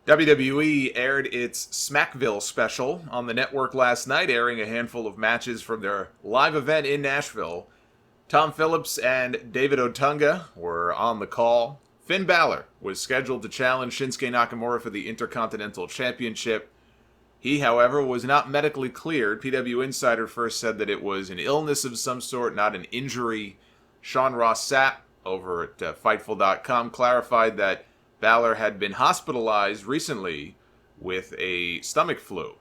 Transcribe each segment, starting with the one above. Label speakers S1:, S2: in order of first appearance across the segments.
S1: WWE aired its Smackville special on the network last night, airing a handful of matches from their live event in Nashville. Tom Phillips and David Otunga were on the call. Finn Balor was scheduled to challenge Shinsuke Nakamura for the Intercontinental Championship. He, however, was not medically cleared. PW Insider first said that it was an illness of some sort, not an injury. Sean Ross Sapp over at Fightful.com clarified that Balor had been hospitalized recently with a stomach flu.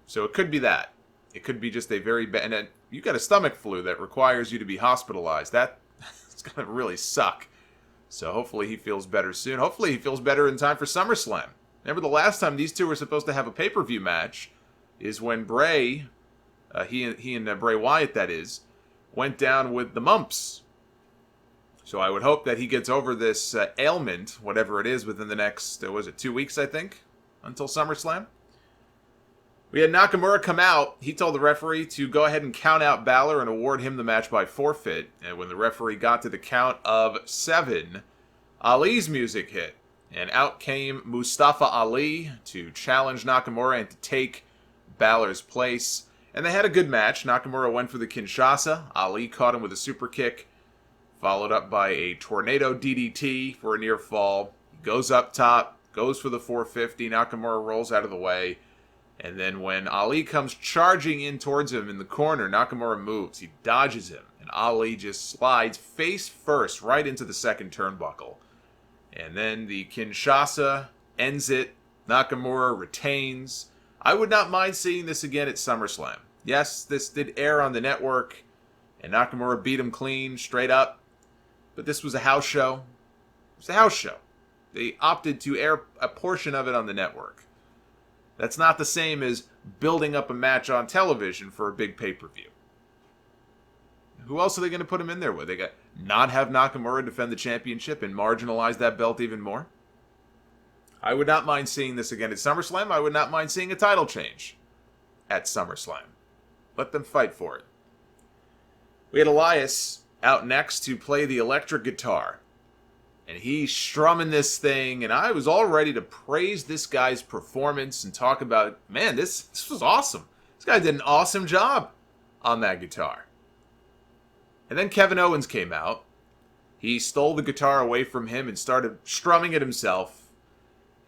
S1: So it could be that. It could be just a very bad... And you got a stomach flu that requires you to be hospitalized. That's going to really suck. So hopefully he feels better soon. Hopefully he feels better in time for SummerSlam. Remember the last time these two were supposed to have a pay-per-view match is when Bray, he and Bray Wyatt, that is, went down with the mumps. So I would hope that he gets over this ailment, whatever it is, within the next, 2 weeks, I think, until SummerSlam. We had Nakamura come out. He told the referee to go ahead and count out Balor and award him the match by forfeit. And when the referee got to the count of 7, Ali's music hit. And out came Mustafa Ali to challenge Nakamura and to take Balor's place. And they had a good match. Nakamura went for the Kinshasa. Ali caught him with a super kick, followed up by a tornado DDT for a near fall. He goes up top, goes for the 450. Nakamura rolls out of the way. And then when Ali comes charging in towards him in the corner, Nakamura moves. He dodges him. And Ali just slides face first right into the second turnbuckle. And then the Kinshasa ends it. Nakamura retains. I would not mind seeing this again at SummerSlam. Yes, this did air on the network. And Nakamura beat him clean, straight up. But this was a house show. It was a house show. They opted to air a portion of it on the network. That's not the same as building up a match on television for a big pay-per-view. Who else are they going to put him in there with? They got not have Nakamura defend the championship and marginalize that belt even more? I would not mind seeing this again at SummerSlam. I would not mind seeing a title change at SummerSlam. Let them fight for it. We had Elias out next to play the electric guitar. And he's strumming this thing, and I was all ready to praise this guy's performance and talk about, man, this was awesome. This guy did an awesome job on that guitar. And then Kevin Owens came out. He stole the guitar away from him and started strumming it himself.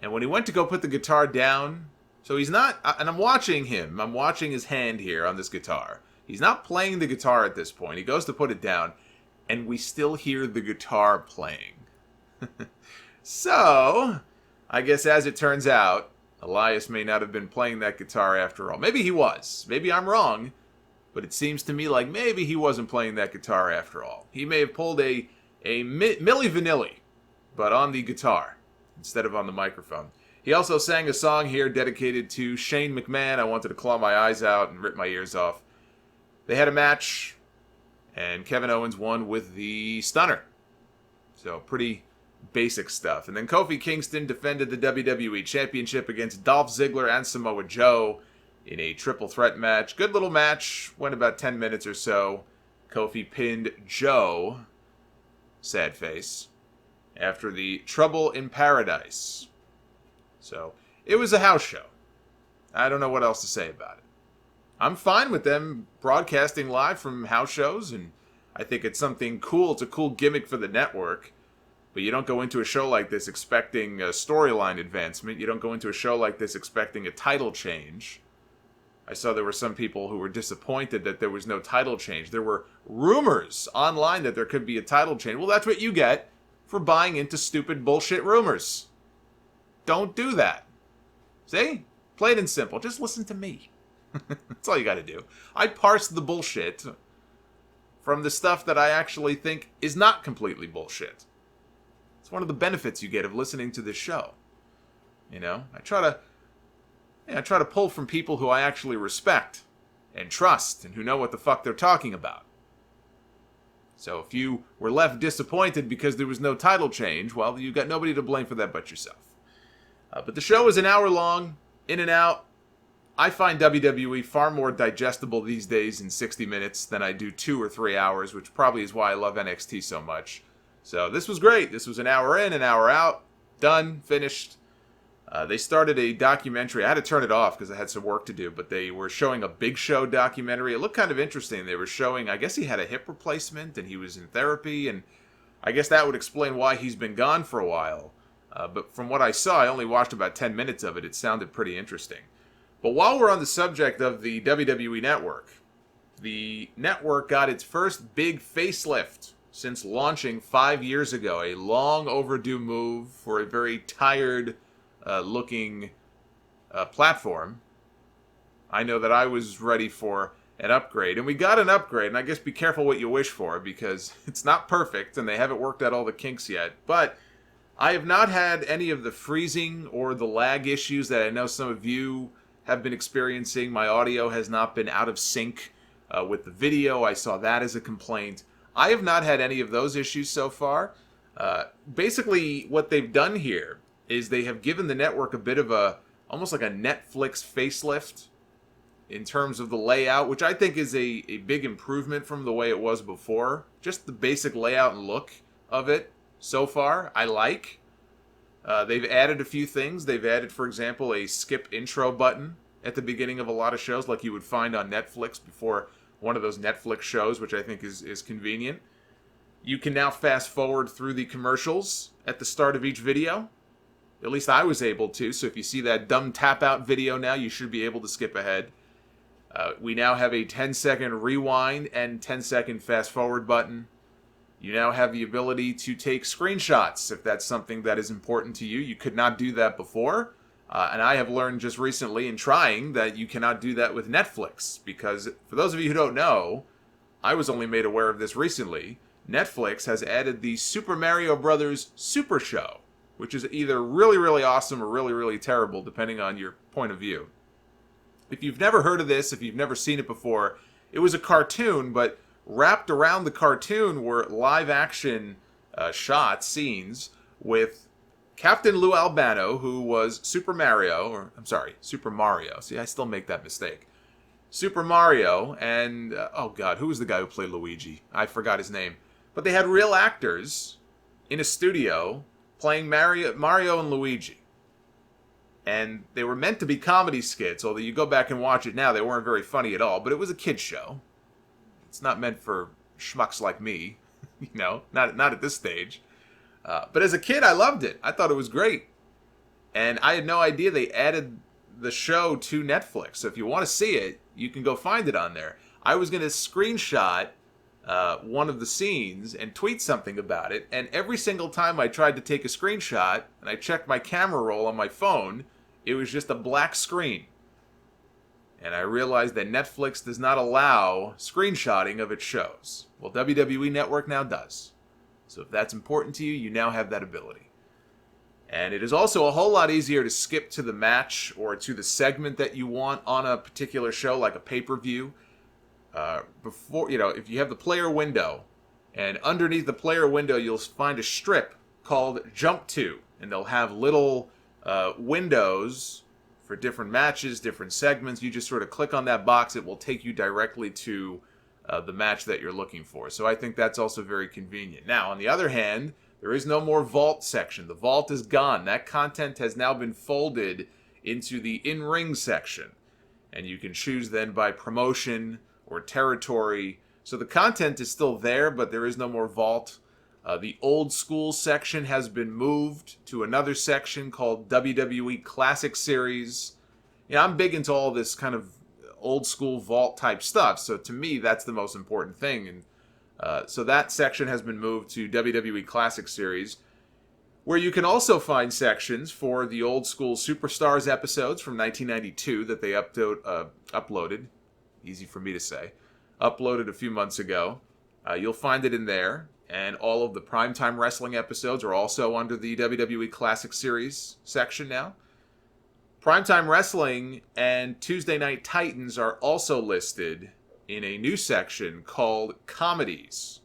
S1: And when he went to go put the guitar down, so he's not, and I'm watching him. I'm watching his hand here on this guitar. He's not playing the guitar at this point. He goes to put it down, and we still hear the guitar playing. So, I guess as it turns out, Elias may not have been playing that guitar after all. Maybe he was. Maybe I'm wrong. But it seems to me like maybe he wasn't playing that guitar after all. He may have pulled a Milli Vanilli, but on the guitar instead of on the microphone. He also sang a song here dedicated to Shane McMahon. I wanted to claw my eyes out and rip my ears off. They had a match, and Kevin Owens won with the stunner. So pretty basic stuff. And then Kofi Kingston defended the WWE Championship against Dolph Ziggler and Samoa Joe in a triple threat match. Good little match. Went about 10 minutes or so. Kofi pinned Joe, sad face, after the Trouble in Paradise. So, it was a house show. I don't know what else to say about it. I'm fine with them broadcasting live from house shows, and I think it's something cool. It's a cool gimmick for the network. But you don't go into a show like this expecting a storyline advancement. You don't go into a show like this expecting a title change. I saw there were some people who were disappointed that there was no title change. There were rumors online that there could be a title change. Well, that's what you get for buying into stupid bullshit rumors. Don't do that. See? Plain and simple. Just listen to me. That's all you got to do. I parse the bullshit from the stuff that I actually think is not completely bullshit. It's one of the benefits you get of listening to this show. You know, I try to pull from people who I actually respect and trust and who know what the fuck they're talking about. So if you were left disappointed because there was no title change, well, you got nobody to blame for that but yourself. But the show is an hour long, in and out. I find WWE far more digestible these days in 60 minutes than I do 2 or 3 hours, which probably is why I love NXT so much. So this was great. This was an hour in, an hour out. Done. Finished. They started a documentary. I had to turn it off because I had some work to do, but they were showing a Big Show documentary. It looked kind of interesting. They were showing, I guess he had a hip replacement and he was in therapy, and I guess that would explain why he's been gone for a while. But from what I saw, I only watched about 10 minutes of it. It sounded pretty interesting. But while we're on the subject of the WWE Network, the network got its first big facelift since launching 5 years ago. A long overdue move for a very tired looking platform. I know that I was ready for an upgrade, and we got an upgrade, and I guess be careful what you wish for, because it's not perfect, and they haven't worked out all the kinks yet, but I have not had any of the freezing or the lag issues that I know some of you have been experiencing. My audio has not been out of sync with the video. I saw that as a complaint. I have not had any of those issues so far. Basically, what they've done here is they have given the network a bit of almost like a Netflix facelift in terms of the layout, which I think is a big improvement from the way it was before. Just the basic layout and look of it so far, I like. They've added a few things. They've added, for example, a skip intro button at the beginning of a lot of shows like you would find on Netflix before one of those Netflix shows, which I think is convenient. You can now fast forward through the commercials at the start of each video. At least I was able to, so if you see that dumb tap-out video now, you should be able to skip ahead. We now have a 10-second rewind and 10-second fast-forward button. You now have the ability to take screenshots if that's something that is important to you. You could not do that before, and I have learned just recently in trying that you cannot do that with Netflix, because for those of you who don't know, I was only made aware of this recently. Netflix has added the Super Mario Bros. Super Show, which is either really, really awesome or really, really terrible, depending on your point of view. If you've never heard of this, if you've never seen it before, it was a cartoon, but wrapped around the cartoon were live-action scenes with Captain Lou Albano, who was Super Mario. See, I still make that mistake. Super Mario, and, oh god, who was the guy who played Luigi? I forgot his name. But they had real actors in a studio playing Mario and Luigi. And they were meant to be comedy skits, although you go back and watch it now, they weren't very funny at all, but it was a kid's show. It's not meant for schmucks like me, not at this stage. But as a kid, I loved it. I thought it was great. And I had no idea they added the show to Netflix. So if you want to see it, you can go find it on there. I was going to screenshot one of the scenes and tweet something about it, and every single time I tried to take a screenshot and I checked my camera roll on my phone, it was just a black screen. And I realized that Netflix does not allow screenshotting of its shows. Well, WWE Network now does. So if that's important to you, you now have that ability. And it is also a whole lot easier to skip to the match or to the segment that you want on a particular show, like a pay-per-view. If you have the player window, and underneath the player window, you'll find a strip called Jump To, and they'll have little windows for different matches, different segments. You just sort of click on that box, it will take you directly to the match that you're looking for. So I think that's also very convenient. Now, on the other hand, there is no more vault section. The vault is gone. That content has now been folded into the in-ring section, and you can choose then by promotion or territory. So the content is still there, but there is no more vault. The old school section has been moved to another section called WWE Classic Series. I'm big into all this kind of old school vault type stuff, so to me that's the most important thing. And so that section has been moved to WWE Classic Series, where you can also find sections for the old school Superstars episodes from 1992 that they uploaded. Easy for me to say. Uploaded a few months ago. You'll find it in there. And all of the Primetime Wrestling episodes are also under the WWE Classic Series section now. Primetime Wrestling and Tuesday Night Titans are also listed in a new section called Comedies,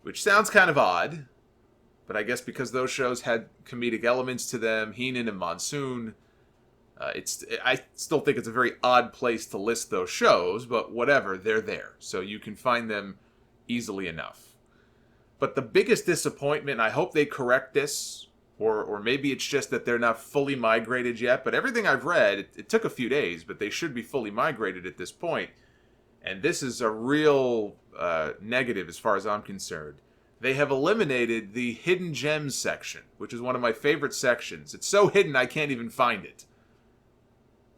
S1: which sounds kind of odd, but I guess because those shows had comedic elements to them, Heenan and Monsoon, I still think it's a very odd place to list those shows, but whatever, they're there, so you can find them easily enough. But the biggest disappointment, I hope they correct this, Or maybe it's just that they're not fully migrated yet. But everything I've read, it took a few days, but they should be fully migrated at this point. And this is a real negative as far as I'm concerned. They have eliminated the Hidden Gems section, which is one of my favorite sections. It's so hidden I can't even find it.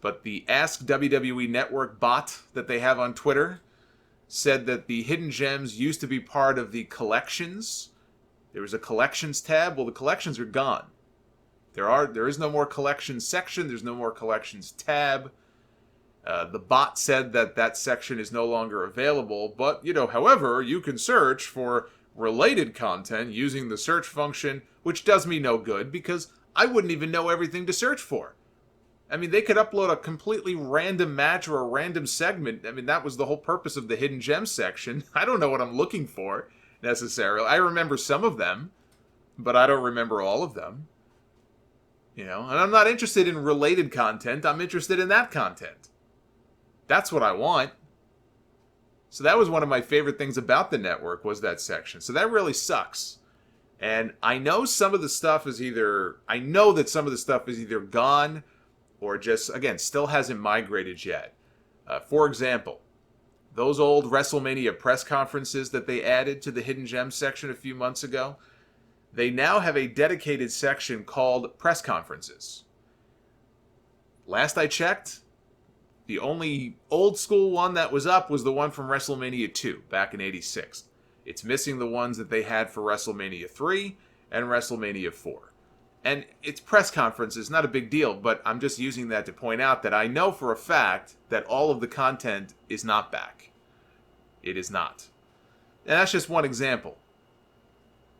S1: But the Ask WWE Network bot that they have on Twitter said that the Hidden Gems used to be part of the collections. There was a collections tab. Well, the collections are gone. There is no more collections section. There's no more collections tab. The bot said that section is no longer available. But, however, you can search for related content using the search function, which does me no good because I wouldn't even know everything to search for. I mean, they could upload a completely random match or a random segment. I mean, that was the whole purpose of the Hidden Gems section. I don't know what I'm looking for, necessarily. I remember some of them, but I don't remember all of them. And I'm not interested in related content. I'm interested in that content. That's what I want. So that was one of my favorite things about the network, was that section. So that really sucks. And I know that some of the stuff is either gone or just, again, still hasn't migrated yet. For example, those old WrestleMania press conferences that they added to the Hidden Gems section a few months ago, they now have a dedicated section called press conferences. Last I checked, the only old school one that was up was the one from WrestleMania 2 back in '86. It's missing the ones that they had for WrestleMania 3 and WrestleMania 4. And it's press conferences, not a big deal, but I'm just using that to point out that I know for a fact that all of the content is not back. It is not. And that's just one example.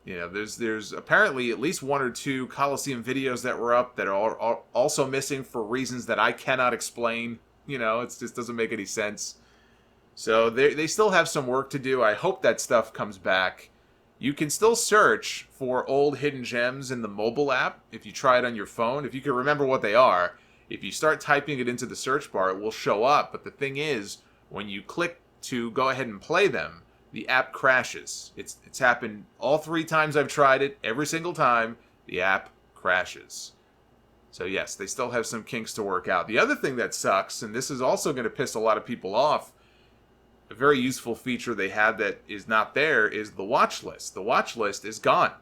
S1: There's apparently at least one or two Coliseum videos that were up that are also missing for reasons that I cannot explain. It just doesn't make any sense. So they still have some work to do. I hope that stuff comes back. You can still search for old Hidden Gems in the mobile app if you try it on your phone. If you can remember what they are, if you start typing it into the search bar, it will show up. But the thing is, when you click to go ahead and play them, the app crashes. It's happened all 3 times I've tried it. Every single time, the app crashes. So yes, they still have some kinks to work out. The other thing that sucks, and this is also going to piss a lot of people off, a very useful feature they had that is not there is the watch list. The watch list is gone.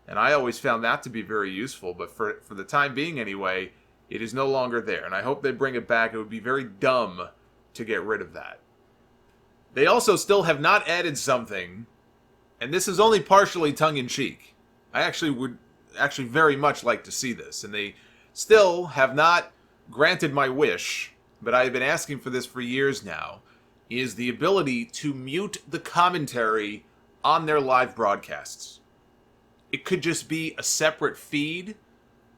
S1: And I always found that to be very useful, but for the time being anyway, it is no longer there. And I hope they bring it back. It would be very dumb to get rid of that. They also still have not added something, and this is only partially tongue-in-cheek. I would very much like to see this, and they still have not granted my wish, but I have been asking for this for years now, is the ability to mute the commentary on their live broadcasts. It could just be a separate feed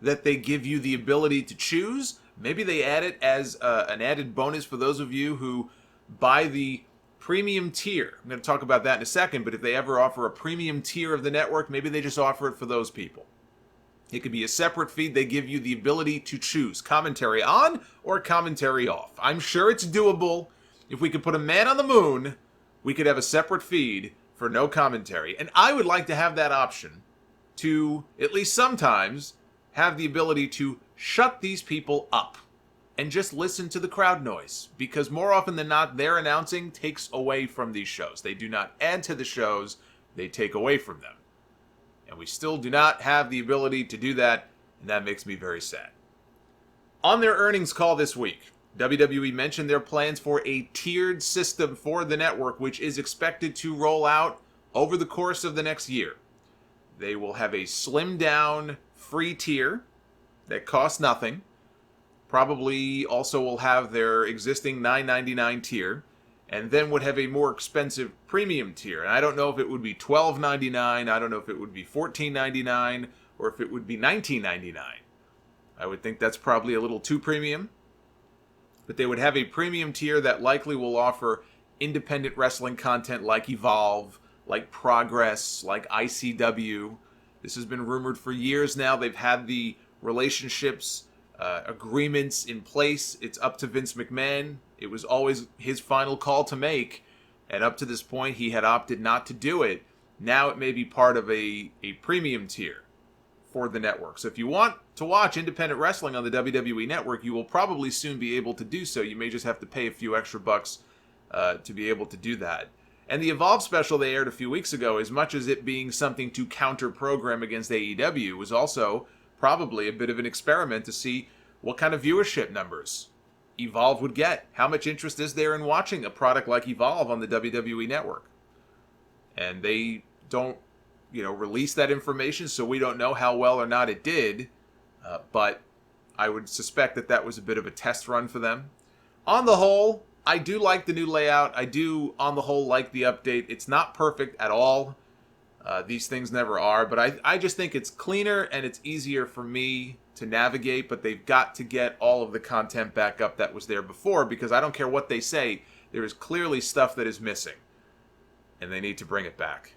S1: that they give you the ability to choose. Maybe they add it as an added bonus for those of you who buy the premium tier. I'm going to talk about that in a second, but if they ever offer a premium tier of the network, maybe they just offer it for those people. It could be a separate feed. They give you the ability to choose commentary on or commentary off. I'm sure it's doable. If we could put a man on the moon, we could have a separate feed for no commentary. And I would like to have that option to, at least sometimes, have the ability to shut these people up and just listen to the crowd noise. Because more often than not, their announcing takes away from these shows. They do not add to the shows, they take away from them. And we still do not have the ability to do that, and that makes me very sad. On their earnings call this week, WWE mentioned their plans for a tiered system for the network, which is expected to roll out over the course of the next year. They will have a slimmed down free tier that costs nothing. Probably also will have their existing $9.99 tier, and then would have a more expensive premium tier. And I don't know if it would be $12.99, I don't know if it would be $14.99, or if it would be $19.99. I would think that's probably a little too premium. But they would have a premium tier that likely will offer independent wrestling content like Evolve, like Progress, like ICW. This has been rumored for years now. They've had the relationships, agreements in place. It's up to Vince McMahon. It was always his final call to make, and up to this point he had opted not to do it. Now it may be part of a premium tier for the network. So if you want to watch independent wrestling on the WWE Network, you will probably soon be able to do so. You may just have to pay a few extra bucks to be able to do that. And the Evolve special they aired a few weeks ago, as much as it being something to counter-program against AEW, was also probably a bit of an experiment to see what kind of viewership numbers Evolve would get. How much interest is there in watching a product like Evolve on the WWE Network? And they don't, release that information, so we don't know how well or not it did. But I would suspect that was a bit of a test run for them. On the whole, I do like the new layout. I do, on the whole, like the update. It's not perfect at all. These things never are. But I just think it's cleaner and it's easier for me to navigate. But they've got to get all of the content back up that was there before, because I don't care what they say, there is clearly stuff that is missing. And they need to bring it back.